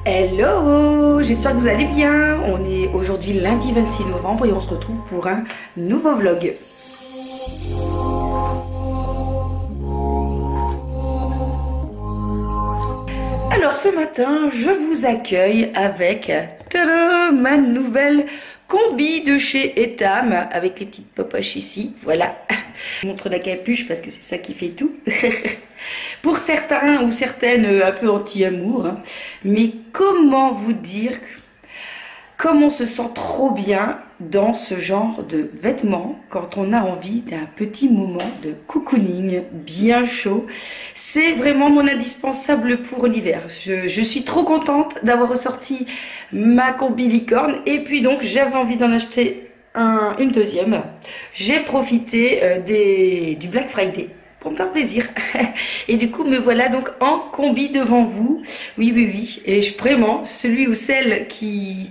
Hello, j'espère que vous allez bien. On est aujourd'hui lundi 26 novembre et on se retrouve pour un nouveau vlog. Alors ce matin, je vous accueille avec ma nouvelle combi de chez Etam avec les petites popoches ici, voilà. Je vous montre la capuche parce que c'est ça qui fait tout. Pour certains ou certaines un peu anti-amour, hein. Mais comment vous dire comment on se sent trop bien dans ce genre de vêtements quand on a envie d'un petit moment de cocooning bien chaud. C'est vraiment mon indispensable pour l'hiver. Je suis trop contente d'avoir ressorti ma combi licorne et puis donc j'avais envie d'en acheter une deuxième. J'ai profité du Black Friday pour me faire plaisir. Et du coup, me voilà donc en combi devant vous. Oui. Et vraiment, celui ou celle qui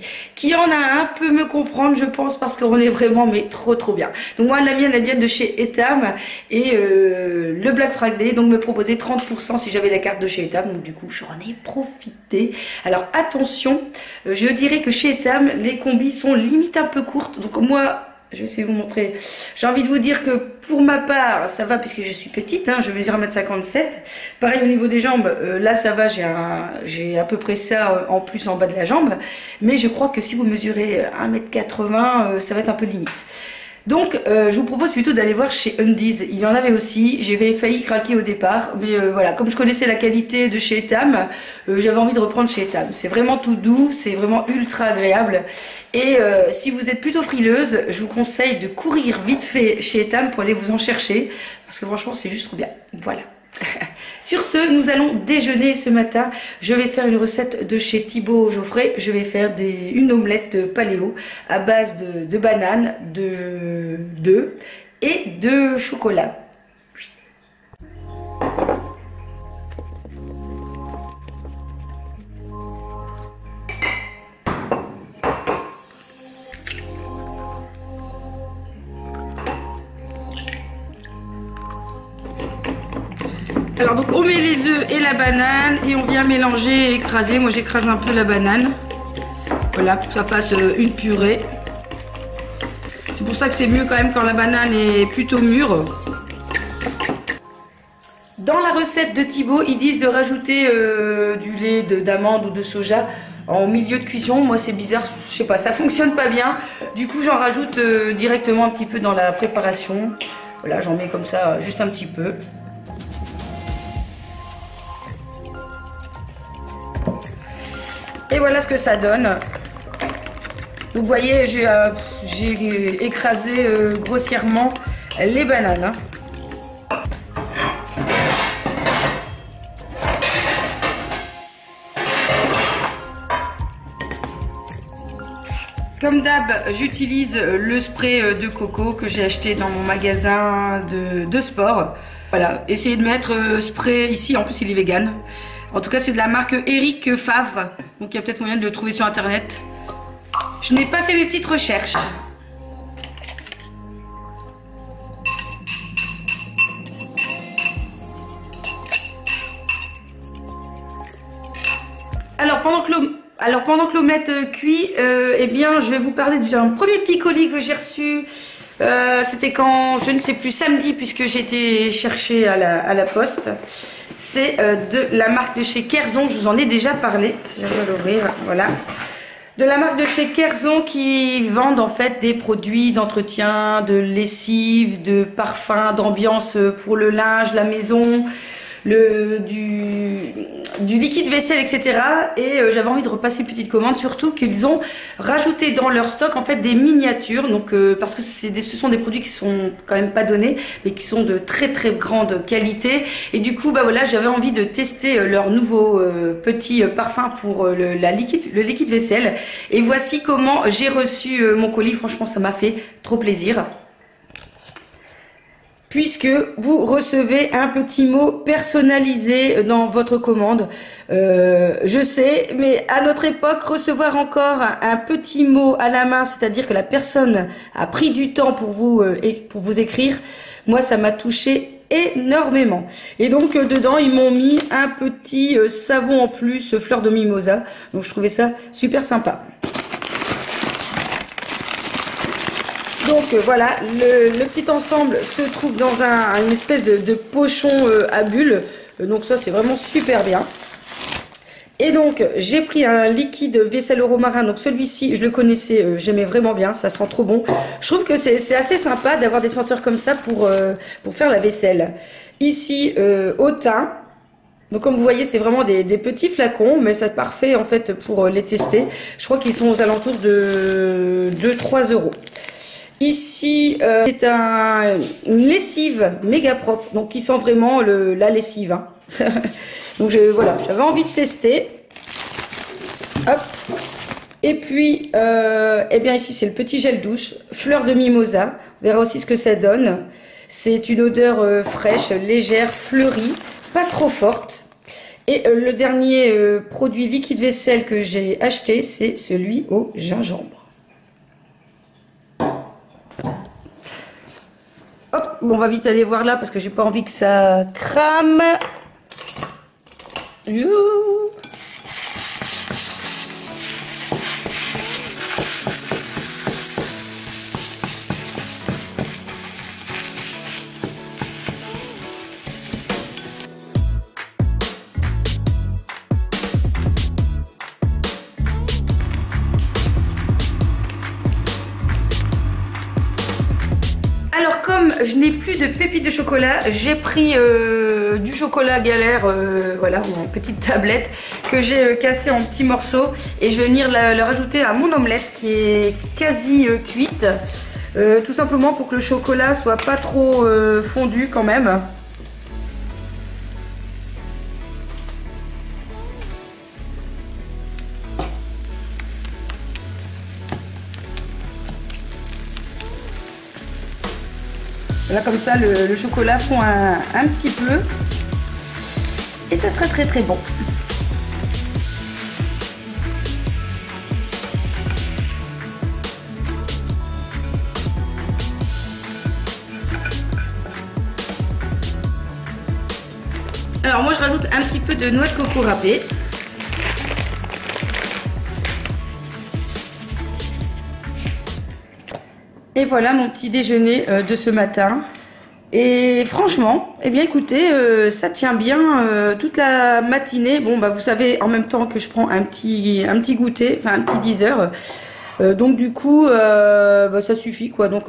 en a un peut me comprendre, je pense, parce qu'on est vraiment mais trop bien. Donc moi, la mienne, elle vient de chez Etam. Et le Black Friday, donc me proposait 30% si j'avais la carte de chez Etam. Donc du coup, j'en ai profité. Alors attention, je dirais que chez Etam, les combis sont limite un peu courtes. Donc moi, je vais essayer de vous montrer. J'ai envie de vous dire que pour ma part, ça va puisque je suis petite, hein, je mesure 1m57. Pareil au niveau des jambes, là ça va, j'ai à peu près ça en plus en bas de la jambe. Mais je crois que si vous mesurez 1m80, ça va être un peu limite. Donc je vous propose plutôt d'aller voir chez Undies. Il y en avait aussi, j'avais failli craquer au départ, mais voilà, comme je connaissais la qualité de chez Etam, j'avais envie de reprendre chez Etam. C'est vraiment tout doux, c'est vraiment ultra agréable. Et si vous êtes plutôt frileuse, je vous conseille de courir vite fait chez Etam pour aller vous en chercher, parce que franchement c'est juste trop bien. Voilà. Sur ce, nous allons déjeuner ce matin. Je vais faire une recette de chez Thibaut Geoffrey. Je vais faire une omelette paléo à base de bananes, d'œufs et de chocolat. Alors donc on met les œufs et la banane et on vient mélanger et écraser. Moi j'écrase un peu la banane. Voilà, pour que ça fasse une purée. C'est pour ça que c'est mieux quand même quand la banane est plutôt mûre. Dans la recette de Thibaut, ils disent de rajouter du lait d'amande ou de soja en milieu de cuisson. Moi c'est bizarre, je sais pas, ça fonctionne pas bien. Du coup j'en rajoute directement un petit peu dans la préparation. Voilà, j'en mets comme ça juste un petit peu. Et voilà ce que ça donne. Donc vous voyez, j'ai écrasé grossièrement les bananes. Comme d'hab, j'utilise le spray de coco que j'ai acheté dans mon magasin de sport. Voilà, essayez de mettre spray ici, en plus il est vegan. En tout cas, c'est de la marque Eric Favre. Donc, il y a peut-être moyen de le trouver sur Internet. Je n'ai pas fait mes petites recherches. Alors, pendant que l'omelette cuit, eh bien, je vais vous parler d'un premier petit colis que j'ai reçu. C'était quand, je ne sais plus, samedi, puisque j'étais chercher à la poste. C'est de la marque de chez Kerzon, je vous en ai déjà parlé, si j'arrive à l'ouvrir, voilà. De la marque de chez Kerzon qui vendent en fait des produits d'entretien, de lessive, de parfum, d'ambiance pour le linge, la maison, du liquide vaisselle, etc. Et j'avais envie de repasser une petite commande, surtout qu'ils ont rajouté dans leur stock en fait des miniatures, donc parce que ce sont des produits qui sont quand même pas donnés, mais qui sont de très grande qualité. Et du coup, bah voilà, j'avais envie de tester leur nouveau petit parfum pour le liquide vaisselle. Et voici comment j'ai reçu mon colis. Franchement, ça m'a fait trop plaisir, puisque vous recevez un petit mot personnalisé dans votre commande. Je sais, mais à notre époque, recevoir encore un petit mot à la main, c'est-à-dire que la personne a pris du temps pour vous écrire, moi ça m'a touché énormément. Et donc dedans ils m'ont mis un petit savon en plus, fleur de mimosa. Donc je trouvais ça super sympa. Donc voilà, le petit ensemble se trouve dans une espèce de pochon à bulles. Donc ça c'est vraiment super bien. Et donc j'ai pris un liquide vaisselle au romarin. Donc celui-ci je le connaissais, j'aimais vraiment bien, ça sent trop bon. Je trouve que c'est assez sympa d'avoir des senteurs comme ça pour faire la vaisselle. Ici au thym. Donc comme vous voyez c'est vraiment des petits flacons, mais c'est parfait en fait pour les tester. Je crois qu'ils sont aux alentours de 2-3 €. Ici, c'est une lessive méga propre, donc qui sent vraiment la lessive. Hein. Donc voilà, j'avais envie de tester. Hop. Et puis, eh bien ici c'est le petit gel douche, fleur de mimosa. On verra aussi ce que ça donne. C'est une odeur fraîche, légère, fleurie, pas trop forte. Et le dernier produit liquide vaisselle que j'ai acheté, c'est celui au gingembre. Hop, bon, on va vite aller voir là parce que j'ai pas envie que ça crame. Youhou. Alors comme je n'ai plus de pépites de chocolat, j'ai pris du chocolat galère, voilà, en petite tablette que j'ai cassé en petits morceaux et je vais venir le rajouter à mon omelette qui est quasi cuite, tout simplement pour que le chocolat soit pas trop fondu quand même. Là comme ça le chocolat fond un petit peu et ça sera très très bon. Alors moi je rajoute un petit peu de noix de coco râpée. Et voilà mon petit déjeuner de ce matin. Et franchement, eh bien écoutez, ça tient bien toute la matinée. Bon bah vous savez en même temps que je prends un petit goûter, enfin un petit 10 heures. Donc du coup, bah, ça suffit quoi. Donc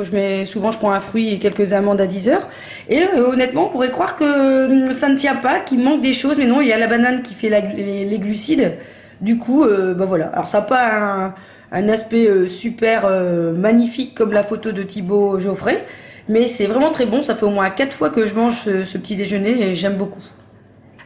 souvent je prends un fruit et quelques amandes à 10 heures. Et honnêtement, on pourrait croire que ça ne tient pas, qu'il manque des choses. Mais non, il y a la banane qui fait les glucides. Du coup, bah voilà. Alors ça n'a pas un aspect super magnifique comme la photo de Thibaut Geoffrey, mais c'est vraiment très bon. Ça fait au moins 4 fois que je mange ce petit déjeuner et j'aime beaucoup.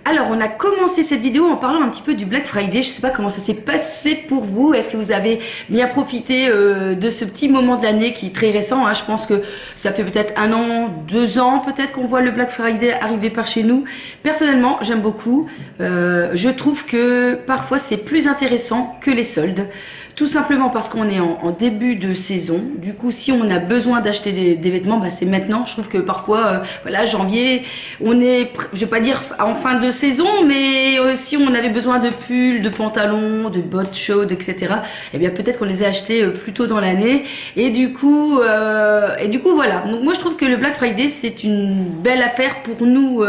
Alors on a commencé cette vidéo en parlant un petit peu du Black Friday. Je sais pas comment ça s'est passé pour vous. Est-ce que vous avez bien profité de ce petit moment de l'année qui est très récent, hein. Je pense que ça fait peut-être 1 an, 2 ans peut-être qu'on voit le Black Friday arriver par chez nous. Personnellement j'aime beaucoup. Je trouve que parfois c'est plus intéressant que les soldes. Tout simplement parce qu'on est en début de saison. Du coup, si on a besoin d'acheter des vêtements, bah, c'est maintenant. Je trouve que parfois, voilà, janvier, on est, je vais pas dire en fin de saison, mais si on avait besoin de pulls, de pantalons, de bottes chaudes, etc., eh bien peut-être qu'on les a achetés plus tôt dans l'année. Et du coup, voilà. Donc moi, je trouve que le Black Friday, c'est une belle affaire pour nous,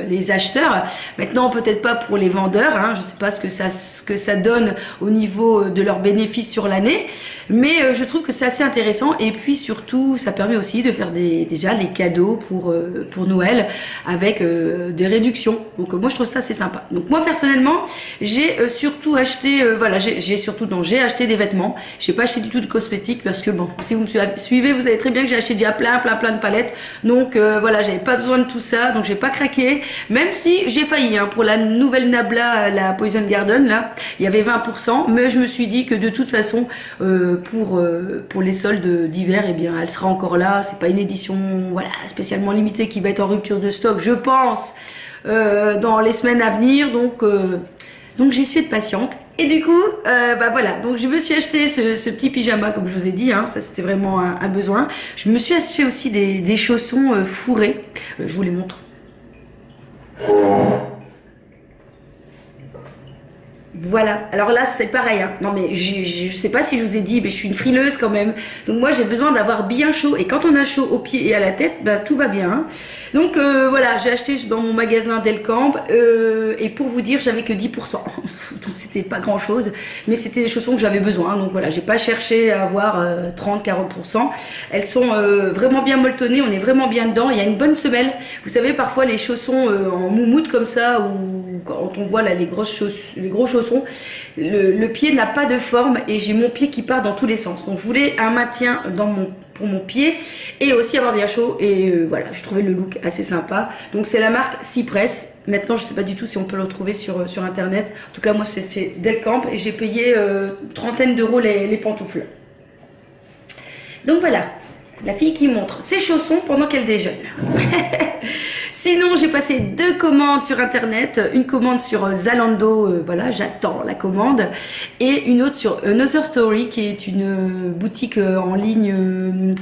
les acheteurs. Maintenant, peut-être pas pour les vendeurs. Hein. Je sais pas ce que ça donne au niveau de leur bénéfice sur l'année, mais je trouve que c'est assez intéressant. Et puis surtout ça permet aussi de faire déjà les cadeaux pour Noël avec des réductions. Donc moi je trouve ça assez sympa. Donc moi personnellement j'ai surtout acheté voilà, j'ai acheté des vêtements. J'ai pas acheté du tout de cosmétiques parce que bon, si vous me suivez, vous savez très bien que j'ai acheté déjà plein de palettes. Donc voilà, j'avais pas besoin de tout ça, donc j'ai pas craqué, même si j'ai failli hein, pour la nouvelle Nabla, la Poison Garden là, il y avait 20%, mais je me suis dit que de toute façon pour les soldes d'hiver, eh bien elle sera encore là. C'est pas une édition voilà spécialement limitée qui va être en rupture de stock, je pense, dans les semaines à venir. Donc Donc j'ai su être patiente. Et du coup, bah voilà, donc je me suis acheté ce petit pyjama comme je vous ai dit, hein, ça c'était vraiment un besoin. Je me suis acheté aussi des chaussons fourrés, je vous les montre. Voilà, alors là c'est pareil, hein. Non mais je sais pas si je vous ai dit, mais je suis une frileuse quand même. Donc moi j'ai besoin d'avoir bien chaud, et quand on a chaud aux pieds et à la tête, bah tout va bien, hein. Donc voilà, j'ai acheté dans mon magasin Delcamp, et pour vous dire j'avais que 10%, donc c'était pas grand chose, mais c'était des chaussons que j'avais besoin, donc voilà, j'ai pas cherché à avoir 30-40%. Elles sont vraiment bien molletonnées, on est vraiment bien dedans, il y a une bonne semelle. Vous savez parfois les chaussons en moumoute comme ça, ou quand on voit là les gros chaussons, le pied n'a pas de forme et j'ai mon pied qui part dans tous les sens. Donc je voulais un maintien pour mon pied et aussi avoir bien chaud, et voilà, je trouvais le look assez sympa. Donc c'est la marque Cypress. Maintenant je sais pas du tout si on peut le retrouver sur internet. En tout cas moi c'est Delcamp, et j'ai payé une trentaine d'euros les pantoufles. Donc voilà, la fille qui montre ses chaussons pendant qu'elle déjeune. Sinon, j'ai passé 2 commandes sur internet, une commande sur Zalando, voilà, j'attends la commande, et une autre sur Another Story, qui est une boutique en ligne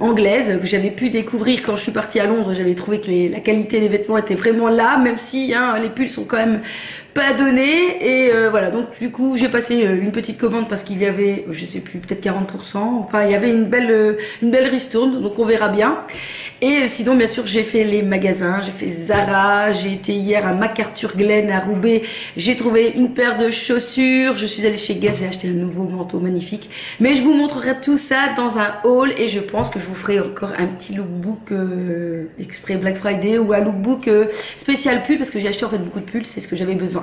anglaise que j'avais pu découvrir quand je suis partie à Londres. J'avais trouvé que la qualité des vêtements était vraiment là, même si hein, les pulls sont quand même pas donnés, et voilà, donc du coup j'ai passé une petite commande parce qu'il y avait, je sais plus, peut-être 40%, enfin il y avait une belle ristourne, donc on verra bien. Et sinon bien sûr j'ai fait les magasins, j'ai fait Zara, j'ai été hier à MacArthur Glen à Roubaix, j'ai trouvé une paire de chaussures, je suis allée chez Guess, j'ai acheté un nouveau manteau magnifique, mais je vous montrerai tout ça dans un haul, et je pense que je vous ferai encore un petit lookbook exprès Black Friday, ou un lookbook spécial pull, parce que j'ai acheté en fait beaucoup de pulls, c'est ce que j'avais besoin.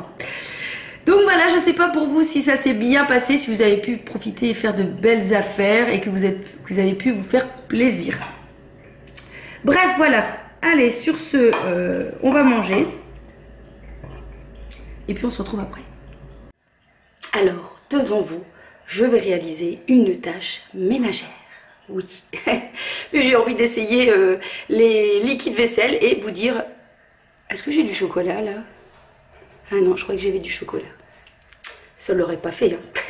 Donc voilà, je sais pas pour vous si ça s'est bien passé, si vous avez pu profiter et faire de belles affaires, et que vous avez pu vous faire plaisir. Bref, voilà. Allez, sur ce, on va manger. Et puis on se retrouve après. Alors, devant vous, je vais réaliser une tâche ménagère. Oui. Mais j'ai envie d'essayer les liquides vaisselle et vous dire, est-ce que j'ai du chocolat là? Ah non, je croyais que j'avais du chocolat. Ça ne l'aurait pas fait, hein.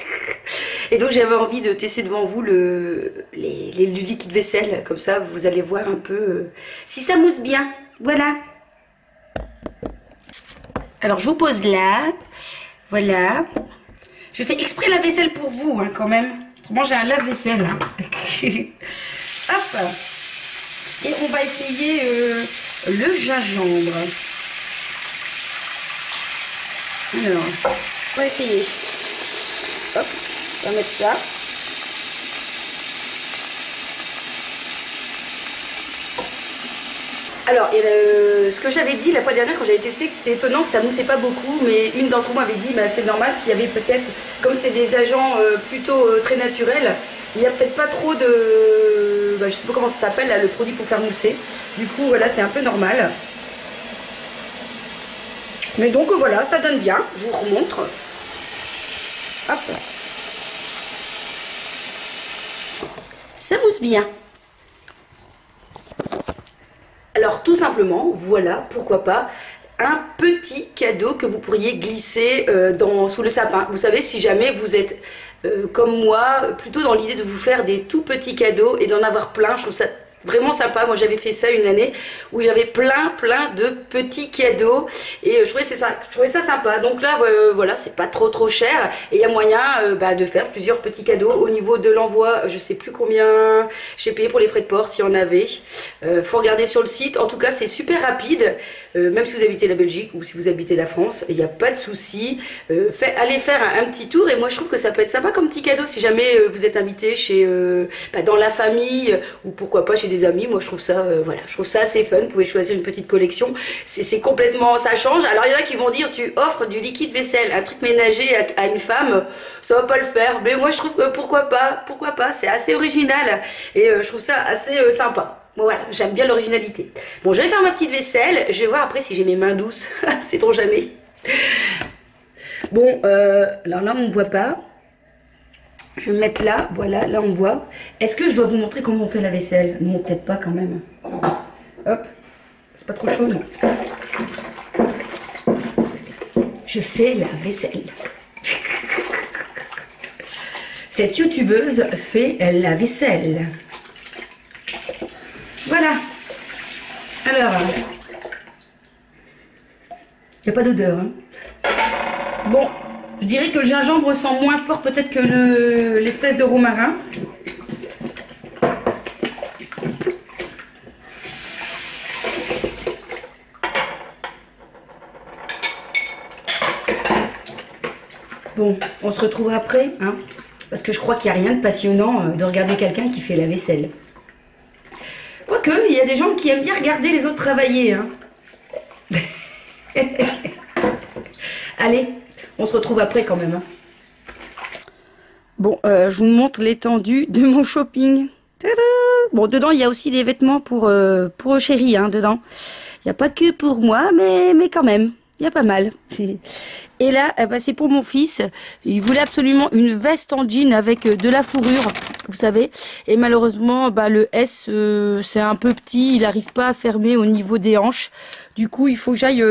Et donc j'avais envie de tester devant vous les liquides vaisselle, comme ça vous allez voir un peu si ça mousse bien. Voilà. Alors je vous pose là, voilà. Je fais exprès la vaisselle pour vous, hein, quand même. Autrement j'ai un lave-vaisselle. Hein. Hop. Et on va essayer le gingembre. Alors, on va essayer. Hop. On va mettre ça. Alors, ce que j'avais dit la fois dernière quand j'avais testé, que c'était étonnant que ça moussait pas beaucoup, mais une d'entre vous m'avait dit, bah, c'est normal s'il y avait peut-être, comme c'est des agents plutôt très naturels, il n'y a peut-être pas trop de, bah, je sais pas comment ça s'appelle là, le produit pour faire mousser. Du coup, voilà, c'est un peu normal. Mais donc voilà, ça donne bien, je vous remontre. Hop. Ça mousse bien. Alors tout simplement, voilà, pourquoi pas, un petit cadeau que vous pourriez glisser sous le sapin. Vous savez, si jamais vous êtes comme moi, plutôt dans l'idée de vous faire des tout petits cadeaux et d'en avoir plein, je trouve ça vraiment sympa. Moi j'avais fait ça une année où j'avais plein de petits cadeaux, et je trouvais ça sympa. Donc là voilà, c'est pas trop cher, et il y a moyen de faire plusieurs petits cadeaux. Au niveau de l'envoi, je sais plus combien j'ai payé pour les frais de port, s'il y en avait. Faut regarder sur le site. En tout cas c'est super rapide, même si vous habitez la Belgique ou si vous habitez la France, il n'y a pas de souci. Allez faire un petit tour, et moi je trouve que ça peut être sympa comme petit cadeau si jamais vous êtes invité chez dans la famille, ou pourquoi pas chez des amis. Moi je trouve ça voilà, je trouve ça assez fun. Vous pouvez choisir une petite collection, c'est complètement, ça change. Alors il y en a qui vont dire, tu offres du liquide vaisselle, un truc ménager à une femme, ça va pas le faire. Mais moi je trouve que pourquoi pas, c'est assez original, et je trouve ça assez sympa. Bon, voilà, j'aime bien l'originalité. Bon, je vais faire ma petite vaisselle, je vais voir après si j'ai mes mains douces, sait-on jamais. Bon, alors là on ne voit pas. Je vais me mettre là, voilà, là on voit. Est-ce que je dois vous montrer comment on fait la vaisselle? Non, peut-être pas quand même. Hop, c'est pas trop chaud, non. je fais la vaisselle. Cette youtubeuse fait la vaisselle. Voilà. Alors, il n'y a pas d'odeur. Hein. Bon, je dirais que le gingembre sent moins fort peut-être que l'espèce de romarin. Bon, on se retrouve après, hein, parce que je crois qu'il n'y a rien de passionnant de regarder quelqu'un qui fait la vaisselle. Quoique, il y a des gens qui aiment bien regarder les autres travailler. Hein. Allez, on se retrouve après quand même. Hein. Bon, je vous montre l'étendue de mon shopping. Tada! Bon, dedans, il y a aussi des vêtements pour chéri, hein, dedans. Il n'y a pas que pour moi, mais quand même, il y a pas mal. Et là, bah, c'est pour mon fils. Il voulait absolument une veste en jean avec de la fourrure, vous savez. Et malheureusement, bah, le S, c'est un peu petit. Il n'arrive pas à fermer au niveau des hanches. Du coup, il faut que j'aille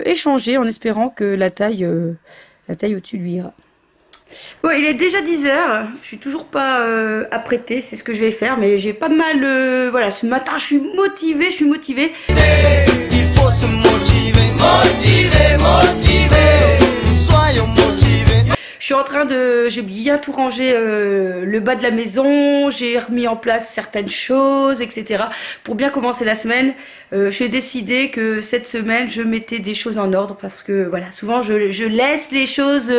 échanger en espérant que la taille au-dessus lui ira. Bon, il est déjà 10 h. Je suis toujours pas apprêtée. C'est ce que je vais faire. Mais j'ai pas mal... voilà, ce matin, je suis motivée. Il faut se motiver, motiver. Soyons motivés. Je suis en train de... J'ai bien tout rangé le bas de la maison. J'ai remis en place certaines choses, etc. Pour bien commencer la semaine, j'ai décidé que cette semaine, je mettais des choses en ordre. Parce que, voilà, souvent, je laisse les choses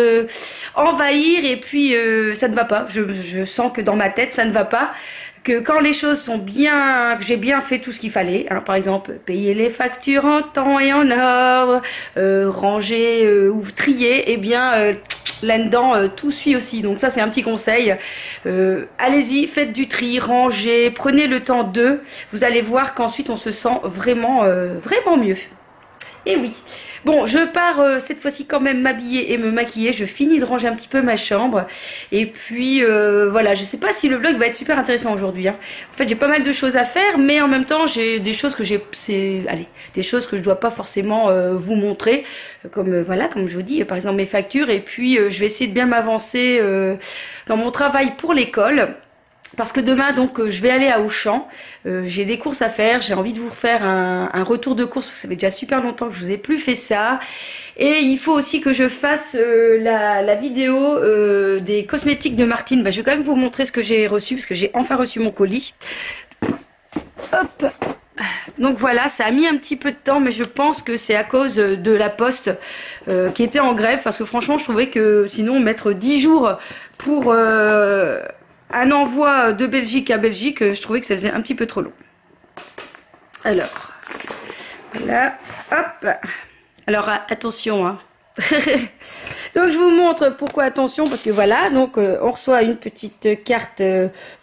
envahir. Et puis, ça ne va pas. Je sens que dans ma tête, ça ne va pas. Que quand les choses sont bien, que j'ai bien fait tout ce qu'il fallait, hein, par exemple payer les factures en temps et en ordre, ranger ou trier, et bien là-dedans tout suit aussi. Donc ça c'est un petit conseil. Allez-y, faites du tri, rangez, prenez le temps d'eux. Vous allez voir qu'ensuite on se sent vraiment vraiment mieux. Et oui. Bon, je pars cette fois-ci quand même m'habiller et me maquiller. Je finis de ranger un petit peu ma chambre. Et puis, voilà, je sais pas si le vlog va être super intéressant aujourd'hui. Hein. En fait, j'ai pas mal de choses à faire, mais en même temps, j'ai des choses que des choses que je dois pas forcément vous montrer. Comme, voilà, comme je vous dis, par exemple mes factures. Et puis, je vais essayer de bien m'avancer dans mon travail pour l'école. Parce que demain, donc, je vais aller à Auchan. J'ai des courses à faire. J'ai envie de vous refaire un retour de course. Parce que ça fait déjà super longtemps que je vous ai plus fait ça. Et il faut aussi que je fasse la vidéo des cosmétiques de Martine. Bah, je vais quand même vous montrer ce que j'ai reçu. Parce que j'ai enfin reçu mon colis. Hop. Donc voilà, ça a mis un petit peu de temps. Mais je pense que c'est à cause de la poste qui était en grève. Parce que franchement, je trouvais que sinon, mettre 10 jours pour... un envoi de Belgique à Belgique, je trouvais que ça faisait un petit peu trop long. Alors, voilà, hop. Alors, attention, hein. Donc, je vous montre pourquoi attention, parce que voilà, donc on reçoit une petite carte.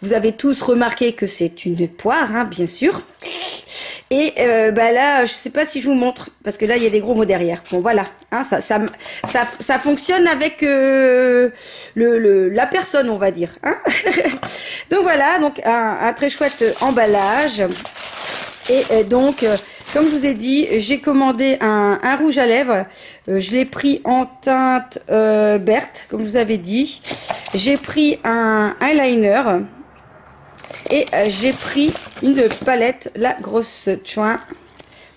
Vous avez tous remarqué que c'est une poire, hein, bien sûr. Et bah là, je sais pas si je vous montre, parce que là, il y a des gros mots derrière. Bon, voilà, hein, ça fonctionne avec la personne, on va dire. Hein. Donc voilà, donc un très chouette emballage. Et donc, comme je vous ai dit, j'ai commandé un rouge à lèvres. Je l'ai pris en teinte Berthe, comme je vous avais dit. J'ai pris un eyeliner. Et j'ai pris une palette, la grosse Chouin.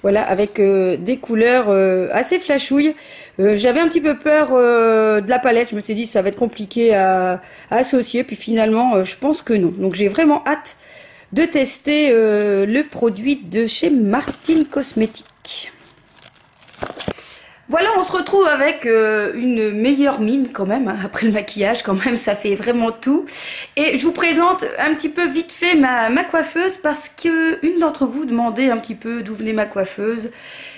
Voilà, avec des couleurs assez flashouilles. J'avais un petit peu peur de la palette. Je me suis dit, ça va être compliqué à associer. Puis finalement, je pense que non. Donc j'ai vraiment hâte de tester le produit de chez Martine Cosmétiques. Voilà, on se retrouve avec une meilleure mine quand même, hein, après le maquillage quand même, ça fait vraiment tout. Et je vous présente un petit peu vite fait ma coiffeuse parce que une d'entre vous demandait un petit peu d'où venait ma coiffeuse.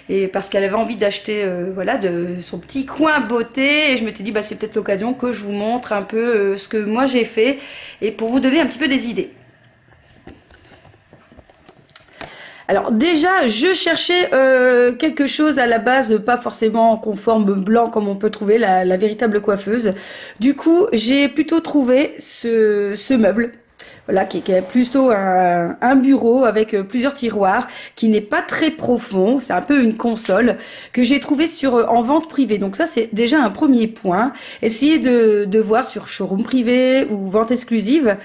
Et parce qu'elle avait envie d'acheter voilà, de son petit coin beauté. Et je m'étais dit, bah, c'est peut-être l'occasion que je vous montre un peu ce que moi j'ai fait. Et pour vous donner un petit peu des idées. Alors déjà, je cherchais quelque chose à la base, pas forcément conforme blanc comme on peut trouver la véritable coiffeuse. Du coup, j'ai plutôt trouvé ce meuble. Voilà, qui est plutôt un bureau avec plusieurs tiroirs, qui n'est pas très profond. C'est un peu une console que j'ai trouvé en vente privée. Donc ça, c'est déjà un premier point. Essayez de voir sur showroom privé ou vente exclusive,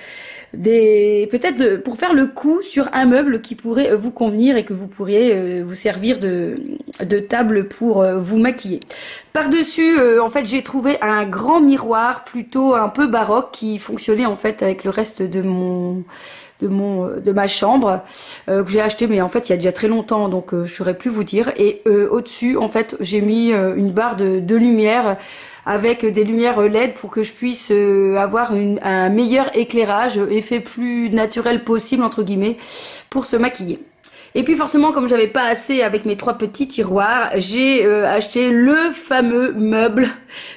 peut-être pour faire le coup sur un meuble qui pourrait vous convenir et que vous pourriez vous servir de table pour vous maquiller. Par-dessus, en fait, j'ai trouvé un grand miroir plutôt un peu baroque qui fonctionnait en fait avec le reste de ma chambre, que j'ai acheté, mais en fait il y a déjà très longtemps, donc je saurais plus vous dire. Et au-dessus, en fait, j'ai mis une barre de lumière avec des lumières LED pour que je puisse avoir un meilleur éclairage, effet plus naturel possible entre guillemets, pour se maquiller. Et puis forcément, comme j'avais pas assez avec mes 3 petits tiroirs, j'ai acheté le fameux meuble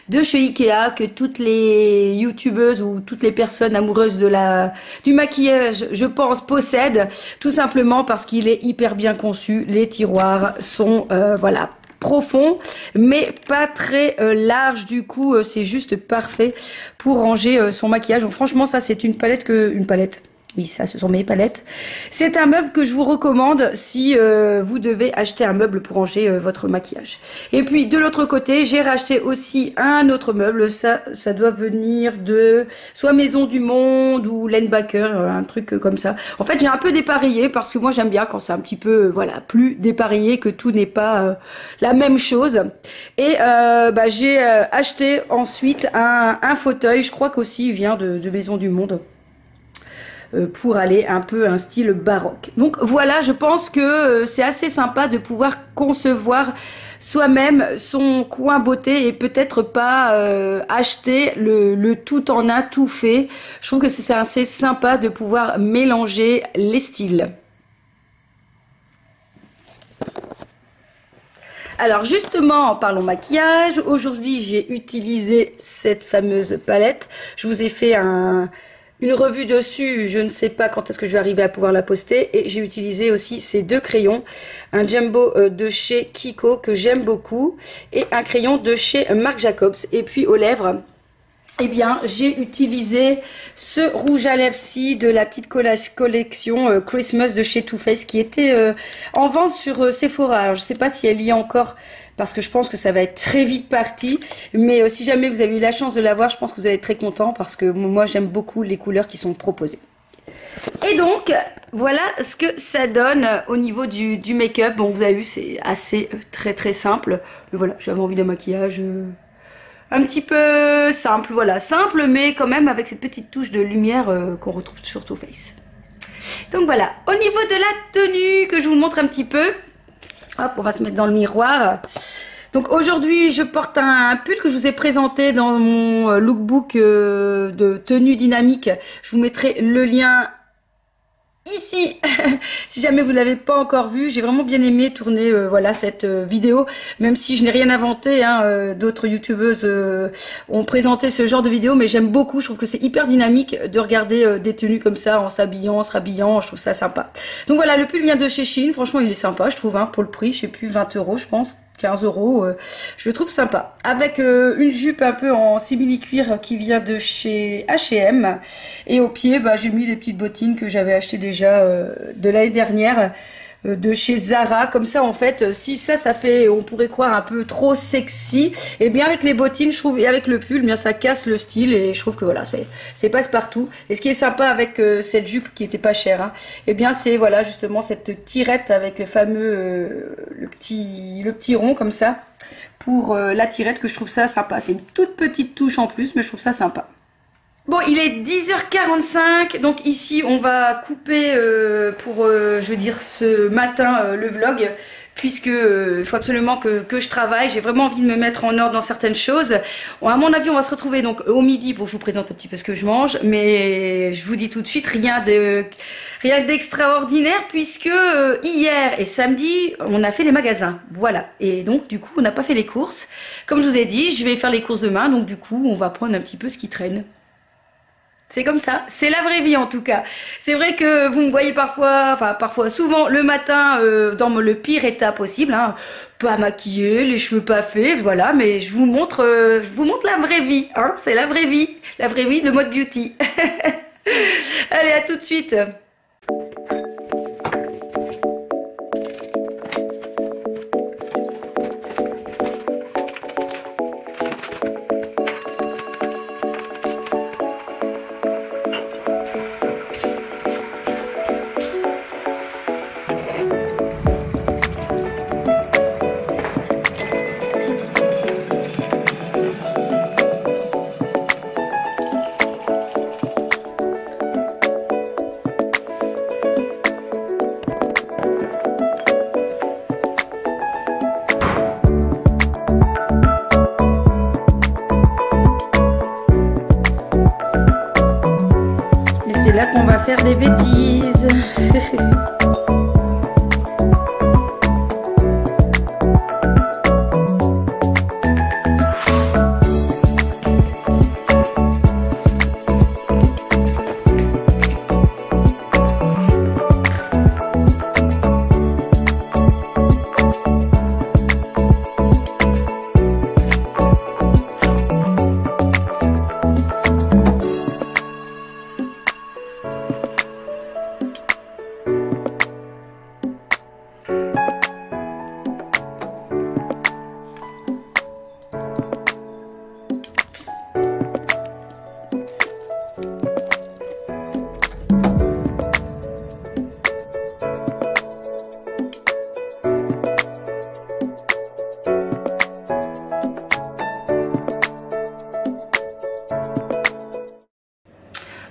de chez Ikea que toutes les youtubeuses ou toutes les personnes amoureuses du maquillage, je pense, possèdent, tout simplement parce qu'il est hyper bien conçu. Les tiroirs sont voilà, profond mais pas très large, du coup c'est juste parfait pour ranger son maquillage. Donc franchement, ça c'est une palette oui, ça, ce sont mes palettes. C'est un meuble que je vous recommande si vous devez acheter un meuble pour ranger votre maquillage. Et puis, de l'autre côté, j'ai racheté aussi un autre meuble. Ça doit venir de soit Maison du Monde ou Lane-Backer, un truc comme ça. En fait, j'ai un peu dépareillé parce que moi, j'aime bien quand c'est un petit peu, voilà, plus dépareillé, que tout n'est pas la même chose. Et j'ai acheté ensuite un fauteuil. Je crois qu'aussi il vient de Maison du Monde, pour aller un peu un style baroque. Donc voilà, je pense que c'est assez sympa de pouvoir concevoir soi-même son coin beauté et peut-être pas acheter le tout en un, tout fait. Je trouve que c'est assez sympa de pouvoir mélanger les styles. Alors justement, parlons maquillage. Aujourd'hui, j'ai utilisé cette fameuse palette. Je vous ai fait une revue dessus, je ne sais pas quand est-ce que je vais arriver à pouvoir la poster. Et j'ai utilisé aussi ces 2 crayons. Un Jumbo de chez Kiko que j'aime beaucoup. Et un crayon de chez Marc Jacobs. Et puis aux lèvres, eh bien j'ai utilisé ce rouge à lèvres-ci de la petite collection Christmas de chez Too Faced, qui était en vente sur Sephora. Alors je ne sais pas si elle y est encore, parce que je pense que ça va être très vite parti. Mais si jamais vous avez eu la chance de l'avoir, je pense que vous allez être très content, parce que moi j'aime beaucoup les couleurs qui sont proposées. Et donc voilà ce que ça donne au niveau du make-up. Bon, vous avez vu, c'est assez très simple. Mais voilà, j'avais envie d'un maquillage un petit peu simple, voilà, simple mais quand même avec cette petite touche de lumière qu'on retrouve sur Too Faced. Donc voilà, au niveau de la tenue que je vous montre un petit peu. Hop, on va se mettre dans le miroir. Donc aujourd'hui, je porte un pull que je vous ai présenté dans mon lookbook de tenue dynamique. Je vous mettrai le lien ici si jamais vous ne l'avez pas encore vu. J'ai vraiment bien aimé tourner voilà, cette vidéo, même si je n'ai rien inventé, hein. D'autres youtubeuses ont présenté ce genre de vidéo, mais j'aime beaucoup. Je trouve que c'est hyper dynamique de regarder des tenues comme ça en s'habillant, en se rhabillant. Je trouve ça sympa. Donc voilà, le pull vient de chez Shein. Franchement, il est sympa, je trouve, hein, pour le prix. Je sais plus, 20 €, je pense. 15 €, je le trouve sympa. Avec une jupe un peu en simili-cuir qui vient de chez H&M. Et au pied, j'ai mis des petites bottines que j'avais achetées déjà de l'année dernière de chez Zara. Comme ça, en fait, si ça fait, on pourrait croire un peu trop sexy, et bien avec les bottines, je trouve, et avec le pull, bien ça casse le style, et je trouve que voilà, c'est passe-partout. Et ce qui est sympa avec cette jupe qui était pas chère, hein, et bien c'est voilà justement cette tirette avec le fameux le petit rond comme ça pour la tirette, que je trouve ça sympa. C'est une toute petite touche en plus, mais je trouve ça sympa. Bon, il est 10h45, donc ici on va couper pour, je veux dire, ce matin le vlog, puisque il faut absolument que je travaille. J'ai vraiment envie de me mettre en ordre dans certaines choses. Bon, à mon avis, on va se retrouver donc au midi pour que je vous présente un petit peu ce que je mange, mais je vous dis tout de suite, rien d'extraordinaire, puisque hier et samedi, on a fait les magasins, voilà. Et donc du coup, on n'a pas fait les courses. Comme je vous ai dit, je vais faire les courses demain, donc du coup, on va prendre un petit peu ce qui traîne. C'est comme ça, c'est la vraie vie en tout cas. C'est vrai que vous me voyez parfois, souvent le matin dans le pire état possible, hein, pas maquillée, les cheveux pas faits, voilà. Mais je vous montre la vraie vie, hein, c'est la vraie vie de mode beauty. Allez, à tout de suite. C'est là qu'on va faire des bêtises.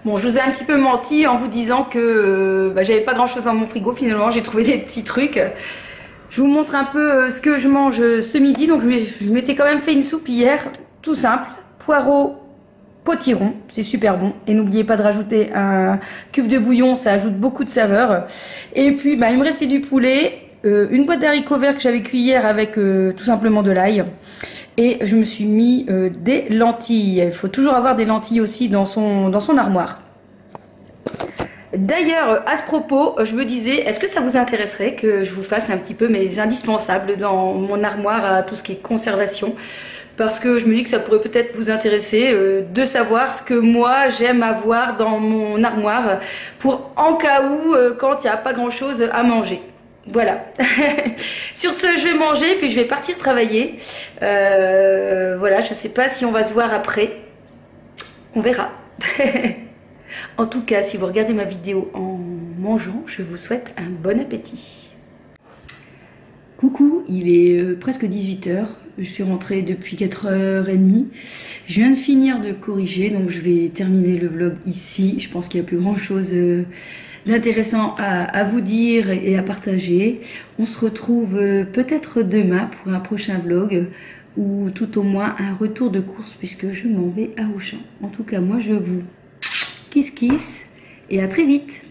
Bon, je vous ai un petit peu menti en vous disant que j'avais pas grand chose dans mon frigo. Finalement, j'ai trouvé des petits trucs. Je vous montre un peu ce que je mange ce midi. Donc, je m'étais quand même fait une soupe hier, tout simple. Poireaux, potiron, c'est super bon. Et n'oubliez pas de rajouter un cube de bouillon, ça ajoute beaucoup de saveur. Et puis, il me restait du poulet, une boîte d'haricots verts que j'avais cuit hier avec tout simplement de l'ail. Et je me suis mis des lentilles. Il faut toujours avoir des lentilles aussi dans son armoire. D'ailleurs, à ce propos, je me disais, est-ce que ça vous intéresserait que je vous fasse un petit peu mes indispensables dans mon armoire à tout ce qui est conservation? Parce que je me dis que ça pourrait peut-être vous intéresser de savoir ce que moi j'aime avoir dans mon armoire pour en cas où quand il n'y a pas grand chose à manger. Voilà. Sur ce, je vais manger puis je vais partir travailler. Voilà, je ne sais pas si on va se voir après. On verra. En tout cas, si vous regardez ma vidéo en mangeant, je vous souhaite un bon appétit. Coucou, il est presque 18 h. Je suis rentrée depuis 4h30. Je viens de finir de corriger, donc je vais terminer le vlog ici. Je pense qu'il n'y a plus grand chose d'intéressant à vous dire et à partager. On se retrouve peut-être demain pour un prochain vlog ou tout au moins un retour de course puisque je m'en vais à Auchan. En tout cas, moi je vous kiss kiss et à très vite.